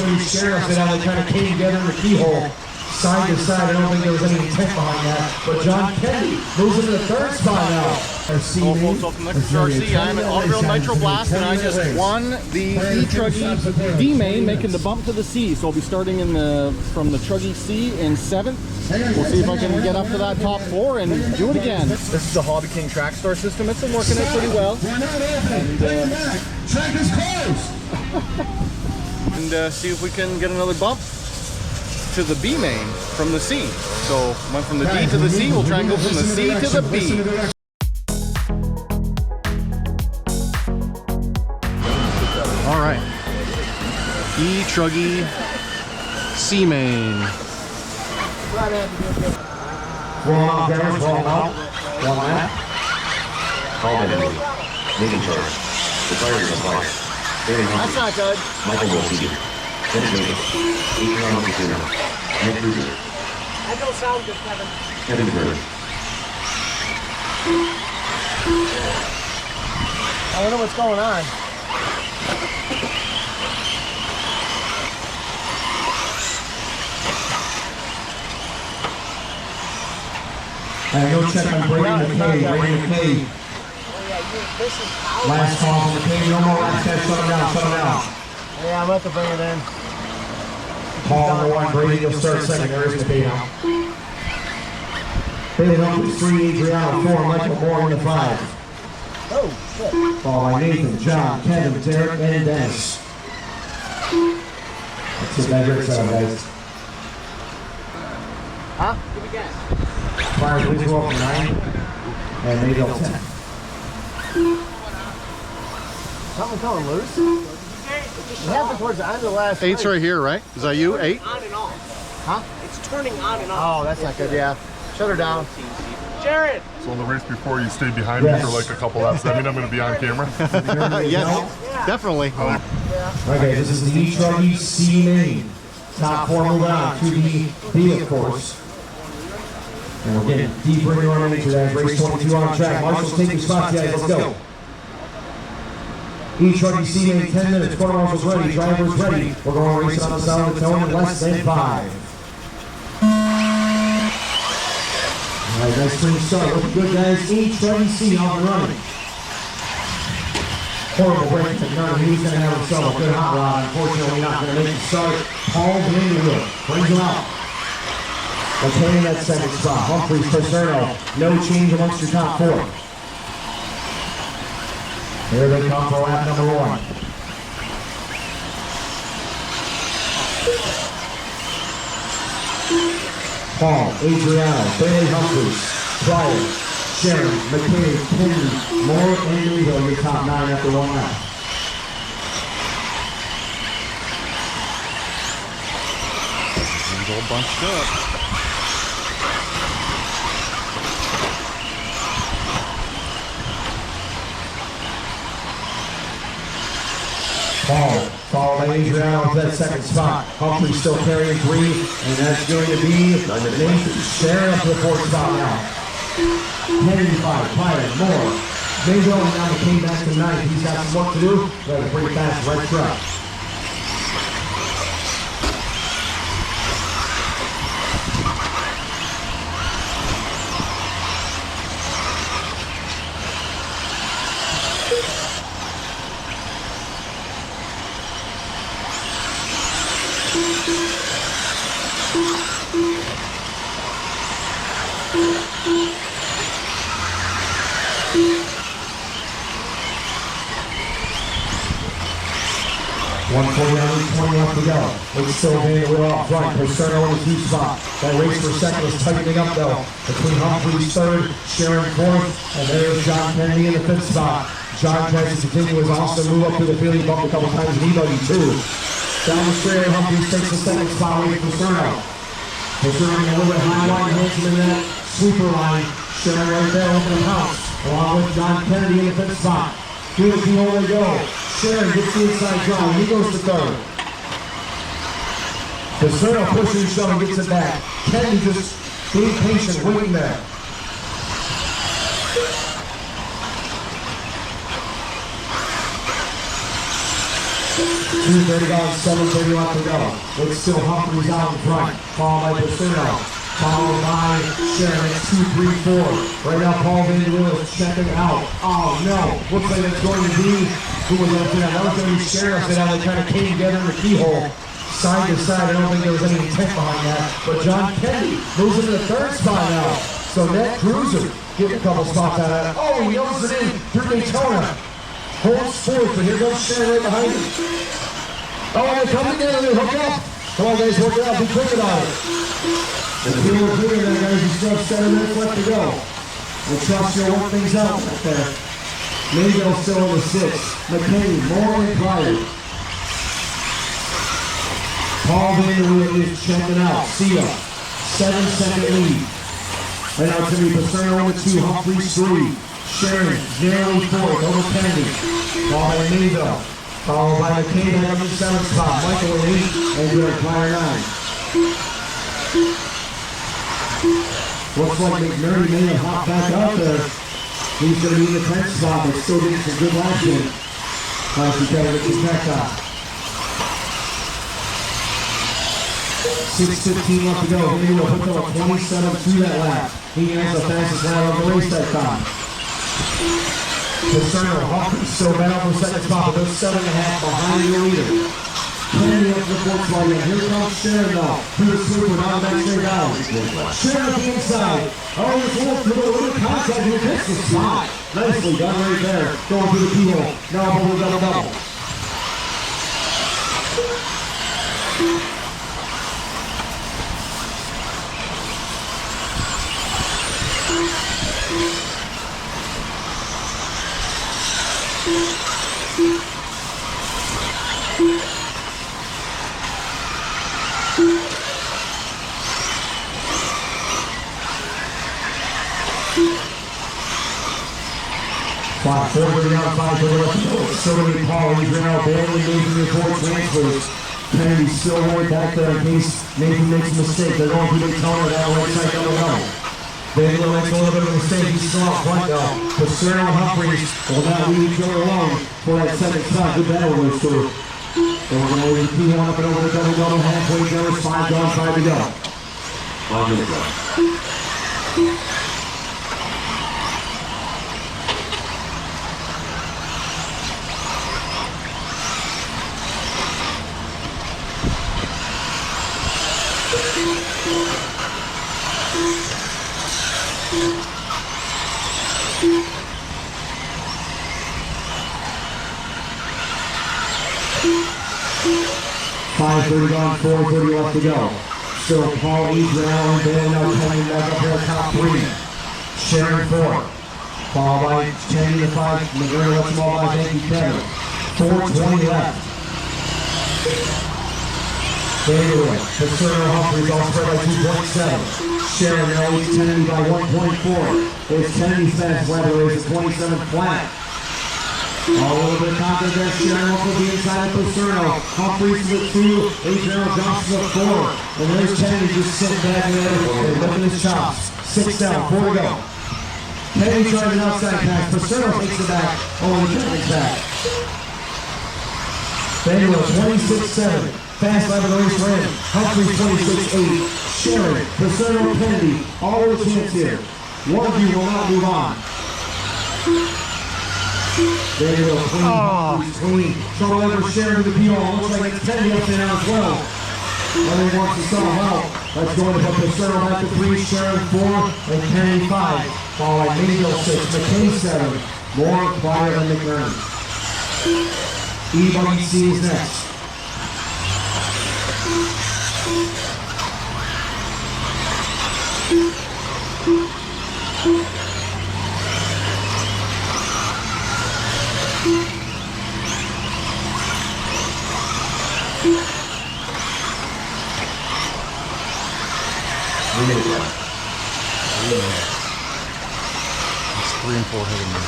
maybe Sheriff and how they kind of came together in the keyhole, side to side. I don't think there was any intent behind that. But John Kennedy moves into the third spot now. Hello folks, welcome to Netcruzer RC. I'm at Otterville Nitro Blast and I just won the E-Truggy D-Main, making the bump to the C. So I'll be starting from the Truggy C in 7th. We'll see if I can get up to that top 4 and do it again. This is the Hobby King track star system. It's been working out pretty well. Track is closed. And see if we can get another bump to the B main from the C. So went from the D to the C. We'll try and go from the C to the B. All right, E-Truggy CMAIN. Roll out, guys, roll out. 1 lap. Call in immediately. Making charge. The fire is on fire. That's not good. Michael will see you. Designated. E-Truggy Netcruzer. That don't sound good, Kevin. Kevin Bird. I don't know what's going on. Go check on Brady McKay. Brady McKay. Last call from McKay. No more last catch. Shut him down. Shut him down. Yeah, I'm about to bring it in. Paul number 1. Brady, you'll start second. There is McKay now. Bailey Humphries 3. Adriano 4. Michael Moore in the 5. Oh, shit. Followed by Nathan, John, Kevin, Derek, and Dennis. Let's get that great sound, guys. Huh? Give me gas. Fire, please go up to 9. And maybe up 10. Something coming loose? It happened towards the end of the last 8's race. right here, right? Is that you? 8? On and off. Huh? It's turning on and off. Oh, that's not good, yeah. Shut her down. Jared! So in the race before, you stayed behind me for like a couple laps. I mean, I'm going to be on camera. Yes, definitely. Okay, this is the E-Truggy CMAIN. Top 4 move on to the B, of course. And we're getting deeper into our miniature, guys. Race 22 on track. Marshall's taking spots, guys. Let's go. E-Truggy CMAIN, 10 minutes. Quarter marshals ready. Drivers ready. We're going to race on the side of the tone in less than 5. Alright, nice clean start. Looking good, guys. E-Truggy C off and running. Horrible break to Kern. He was going to have himself a good hot rod. Unfortunately, not going to make the start. Paul Vanderbilt brings him out. Okay, in that second spot. Humphries, Pacerno. No change amongst your top 4. Here they come for lap number 1. Paul, Adriano, Bailey Humphries, Pryor, Sharon, McKay, Kennedy, Moore, and Leo, your top 9 after 1 lap. He's all bunched up. Paul, followed by Adriano for that second spot. Humphries still carrying 3, and that's going to be Nathan Sharon up to the 4th spot now. Kennedy 5, Pryor, Moore, Mazo, and now McKay back to 9th. He's got some work to do. Got a pretty fast right truck. $149, 20 left to go. It's still Vanderbilt up front. Pacerno in the 2 spot. That race for second is tightening up though. Between Humphries 3rd, Sharon 4th, and there's John Kennedy in the 5th spot. John tries to continue his awesome move up to the field. He bumped a couple times in E-Buggy too. Down the straight, Humphries takes the 2nd spot away from Pacerno. Pacerno a little bit high line, hits him in that sweeper line. Sharon right there over the house, along with John Kennedy in the 5th spot. Through the keyhole they go. Sharon gets the inside draw. He goes to 3rd. Pacerno pushes and shoves and gets it back. Kennedy just being patient, waiting there. 2:30 gone, 7:30 left to go. It's still Humphreys out in front, followed by Pacino. Followed by Sharon at 2, 3, 4. Right now, Paul Van Der is checking out. Oh no, looks like it's going to be, who was up there? That was going to be Sharon. So now they kind of came together in the keyhole. Side to side, I don't think there was any intent behind that. But John Kennedy moves into the third spot now. So Netcruzer getting a couple spots out of that. Oh, he knows it in through Daytona. Holds fourth, but here goes Sharon right behind him. Oh, they come together, they hook up. Come on, guys, work it out, be quick about it. The deal is good there, guys. You still have 7 minutes left to go. We'll trust you'll work things out right there. Mayville's still in the 6. McCain, more and Pryor. Paul Van Der is checking out. See ya. 7-second lead. Right now it's going to be Pacerno over 2, Humphreys 3. Sharon, narrowly 4th over Kennedy. Followed by Mayville. Followed by McCain back up to the 7th spot. Michael with 8. And we're at Pryor 9. Looks like McNerney may have hopped back out there. He's going to be in the 10th spot, but still getting some good action. Tries to get his neck out. 6:15 left to go. Maybe we'll put them a 27 through that lap. He has the fastest lap of the race that time. Pacerno, Hawkins still back up for the 2nd spot, but they're 7.5 behind the leader. Kennedy up to the 4th spot. Here comes Sharon now. Through the super, now back straight down. Sharon up the inside. Oh, it's a little contact. He hits the spot. Nicely done right there. Going through the keyhole. Now over the double. 5:40 down, 5:40 left to go. Still going to be Paul. He's now barely making the 4 transfers. Kennedy's still right back there in case Nathan makes a mistake. They're going through Daytona down right side down the road. Daniel makes a little bit of a mistake. He's still out front though. Pacerno and Humphreys will now leave each other alone for that 2nd spot. Good battle with those 2. And we're going to leave P1 up and over the double halfway there. 5 gone, 5 to go. 5 minutes left. 5:30 gone, 4:30 left to go. Still Paul Brown and Dan now coming back up here top 3. Sharon 4. Followed by Kennedy to 5. McGregor left them all by thank you, Kevin. 4:20 left. Anyway, Pacerno Humphreys all spread by 2.7. Sharon now leads Kennedy by 1.4. It's Kennedy's fast lap race at 27 flat. A little bit of confidence there. Sharon will be inside of Pacerno. Humphreys to the 2. Adriano Johnson to the 4. And there's Kennedy just sitting back there and looking his chops. 6 down, 4 to go. Kennedy trying an outside pass. Pacerno takes it back. Oh, and Kennedy's back. Daniel 26-7. Fast lap of the race ran. Humphreys 26-8. Sharon, Pacerno, Kennedy. All the chance here. One of you will not move on. There you go, clean. Trouble over Sharon to the P.O. Looks like it's Kennedy up there now as well. Everyone wants to solve out. That's going to put Pacerno back to 3, Sharon 4, and Kennedy 5. Followed by Mayville 6, McCain 7. More Pryor than McNerney. E-Buggy C is next. It's 3 and 4 hitting me.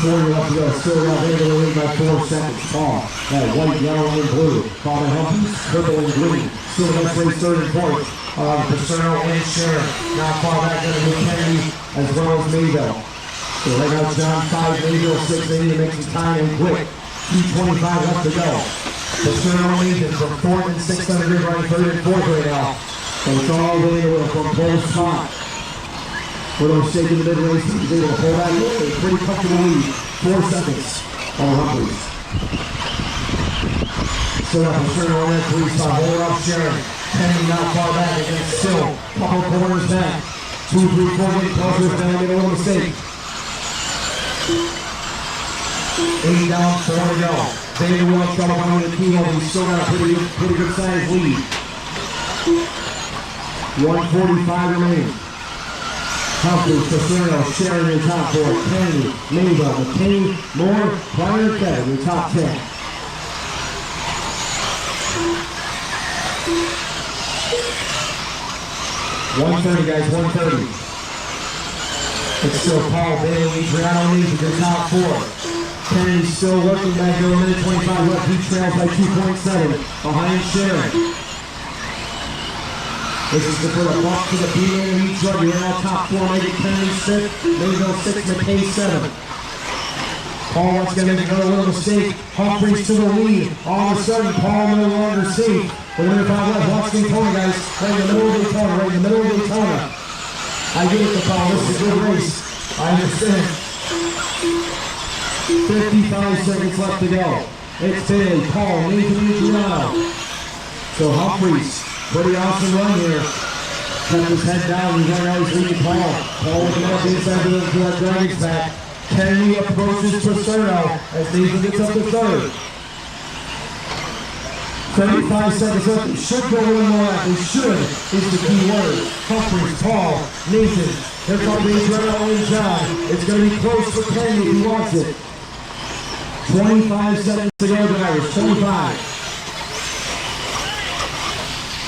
Left to go. Still got there to lead by 4 seconds. Paul, that white, yellow, and blue. Paul and Humphreys, purple and green. Still the next race, third and fourth. Pacerno and Sharon. Not far back there to Kennedy as well as Mayville. So right now John 5, Mayville 6. They need to make some time and quick. 2:25 left to go. Pacerno and Legion from fourth and sixth on the grid running third and fourth right now. So it's all the way from pole spot. For those shaking the mid-race, he's able to hold that lead. A pretty comfortable lead. 4 seconds on Humphreys. Still up Pacerno on that 3 spot. Hold up Sharon. Kennedy not far back against Still. Couple corners back. 2, 3, 4 getting closer. Then they get a little mistake. 8 down, 4 to go. David Willis trouble coming to the key hole. He's still got a pretty good sized lead. 1:45 remaining. Humphreys, Pacerno, Sharon in top 4. Kennedy, Mayville, McCain, Moore, Pryor, Kevin in top 10. $130, guys, $130. It's still Paul Bailey, Adriano Legion in top 4. Kennedy's still working back there, 1:25 left. He trails by 2.7 behind Sharon. This is for the bump to the B-Main and E-Truggy. Right now, top 4, making Kennedy 6, Mayville 6, McKay 7. Paul once again making another little mistake. Humphreys to the lead. All of a sudden, Paul no longer safe. We're going to find left. Watch Daytona, guys. Right in the middle of Daytona. Right in the middle of Daytona. I get it, Paul. This is a good race. I understand. 55 seconds left to go. It's Bailey, Paul, Nathan, Adriano. So Humphreys. Pretty awesome run here. Kept his head down. He's right now. He's leading Paul. Paul looking up inside to that Dragon's back. Kennedy approaches Pacerno as Nathan gets up to third. 35 seconds left. It should go one more lap. It should is the key word. Humphreys, Paul, Nathan. Here comes Adriano and John. It's going to be close for Kennedy if he wants it. 25 seconds to go, drivers. 25.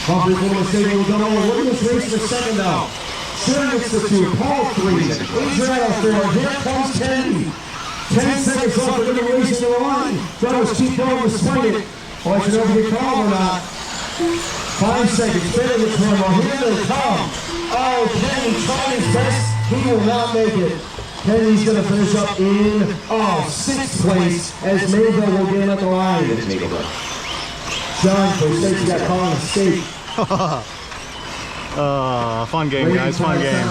Humphreys will mistake will go over. Look at this race for second now. Sharon gets the 2, Paul 3, Adriano 4, here comes Kennedy. 10 seconds left, they're going to race into the line. Drivers keep going despite it. Oh, I should know if they call or not. 5 seconds, finish the turn. Here they come. Oh, Kennedy trying his best. He will not make it. Kennedy's going to finish up in 6th place as Mayville will get him at the line. John, for safety, got caught on a mistake. Fun game, guys, fun game.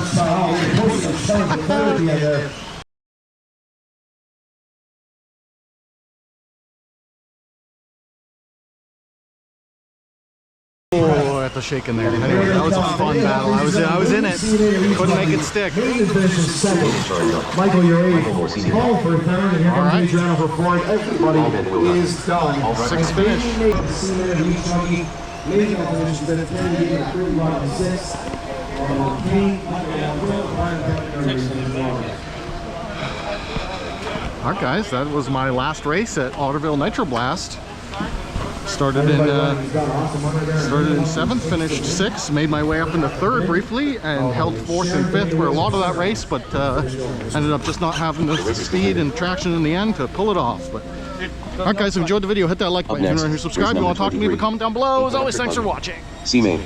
Oh, at the shake in there. Anyway, that was a fun battle. I was in it. Couldn't make it stick. Michael, you're 8th. Paul for 3rd, and here comes Adriano for 4th. Everybody is done. 6th finish. Leading on position, but it's going to be a pretty run 6. Alright guys, that was my last race at Otterville Nitro Blast. Started in 7th, finished 6th, made my way up into 3rd briefly, and held 4th and 5th for a lot of that race, but ended up just not having the speed and traction in the end to pull it off. But alright guys, if you enjoyed the video, hit that like button, and subscribe. If you want to talk to me, leave a comment down below. As always, thanks for watching. CMAIN.